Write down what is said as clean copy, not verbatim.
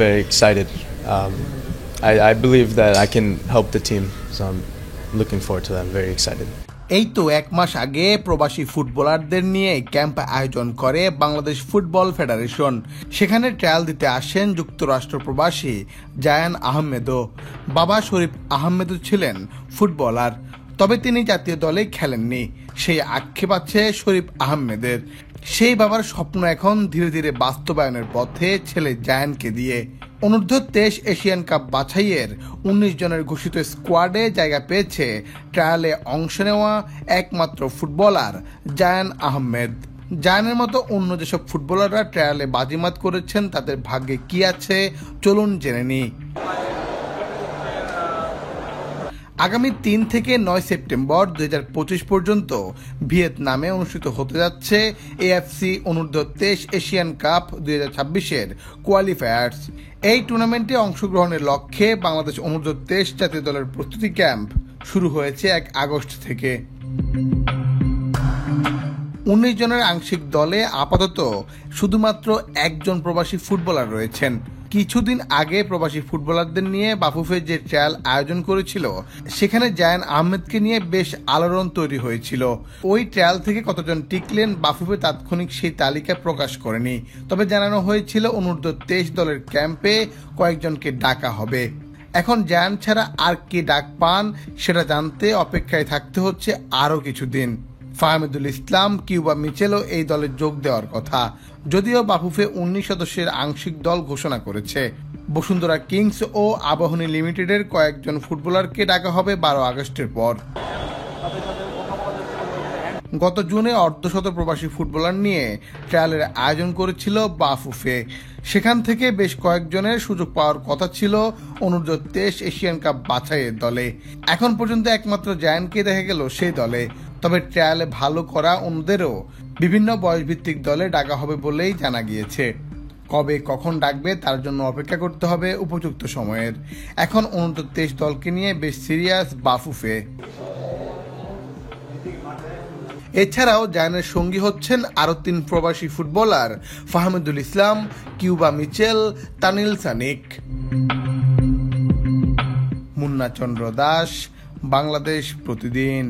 very excited. I believe that I can help the team, so I'm looking forward to that. I'm very excited. এই তো এক মাস আগে প্রবাসী ফুটবলারদের নিয়ে ক্যাম্প আয়োজন করে বাংলাদেশ ফুটবল ফেডারেশন। সেখানে ট্রায়াল দিতে আসেন যুক্তরাষ্ট্র প্রবাসী জায়ান আহমেদও। বাবা শরীফ আহমেদও ছিলেন ফুটবলার, তবে তিনি জাতীয় দলে খেলেননি। সেই আক্ষেপ আছে শরীফ আহমেদের। সেই বাবার স্বপ্ন এখন ধীরে ধীরে বাস্তবায়নের পথে ছেলে জায়ানকে দিয়ে। অনূর্ধ্ব 23 এশিয়ান কাপ বাছাইয়ের 19 জনের ঘোষিত স্কোয়াডে জায়গা পেয়েছে ট্রায়ালে অংশ নেওয়া একমাত্র ফুটবলার জায়ান আহমেদ। জায়ানের মতো অন্য যেসব ফুটবলাররা ট্রায়ালে বাজিমাত করেছেন তাদের ভাগ্যে কি আছে চলুন জেনে নিই। আগামী 3 থেকে 9 সেপ্টেম্বর 2025 পর্যন্ত ভিয়েতনামে অনুষ্ঠিত হতে যাচ্ছে এএফসি অনূর্ধ্ব 23 এশিয়ান কাপ 2026-এর কোয়ালিফায়ার্স। এই টুর্নামেন্টে অংশগ্রহণের লক্ষ্যে বাংলাদেশ অনূর্ধ্ব 23 জাতীয় দলের প্রস্তুতি ক্যাম্প শুরু হয়েছে 1 আগস্ট থেকে। 19 জনের আংশিক দলে আপাতত শুধুমাত্র একজন প্রবাসী ফুটবলার রয়েছেন। কিছুদিন আগে প্রবাসী ফুটবলারদের নিয়ে বাফুফে যে ট্রায়াল আয়োজন করেছিল সেখানে জায়ান আহমেদকে নিয়ে বেশ আলোড়ন তৈরি হয়েছিল। ওই ট্রায়াল থেকে কতজন টিকলেন বাফুফে তাৎক্ষণিক সেই তালিকা প্রকাশ করেনি, তবে জানানো হয়েছিল অনূর্ধ্ব 23 দলের ক্যাম্পে কয়েকজনকে ডাকা হবে। এখন জায়ান ছাড়া আর কে ডাক পান সেটা জানতে অপেক্ষায় থাকতে হচ্ছে আরও কিছুদিন। ফাহমিদুল ইসলাম, কিউবা মিচেলও এই দলে যোগ দেওয়ার কথা, যদিও বাফুফে 19 সদস্যের আংশিক দল ঘোষণা করেছে। বসুন্ধরা কিংস ও আবাহনী লিমিটেডের কয়েকজন ফুটবলারকে ডাকা হবে 12 আগস্টের পর। গত জুনে অর্ধশত প্রবাসী ফুটবলার নিয়ে ট্রায়ালের আয়োজন করেছিল বাফুফে। সেখান থেকে বেশ কয়েকজনের সুযোগ পাওয়ার কথা ছিল অনূর্ধ্ব 23 এশিয়ান কাপ বাছাইয়ের দলে। এখন পর্যন্ত একমাত্র জায়ানকে দেখা গেল সেই দলে। তবে ট্রায়ালে ভালো করা অন্যদেরও বিভিন্ন বয়সভিত্তিক দলে ডাকা হবে বলেই জানা গিয়েছে। কবে কখন ডাকবে তার জন্য অপেক্ষা করতে হবে উপযুক্ত সময়ের। এখন অনূর্ধ্ব 23 দলকে নিয়ে বেশ সিরিয়াস বাফুফে। এছাড়াও জায়ানের সঙ্গী হচ্ছেন আরও 3 প্রবাসী ফুটবলার ফাহমিদুল ইসলাম, কিউবা মিচেল, তানিল সানিক। মুন্না চন্দ্র দাস, বাংলাদেশ প্রতিদিন।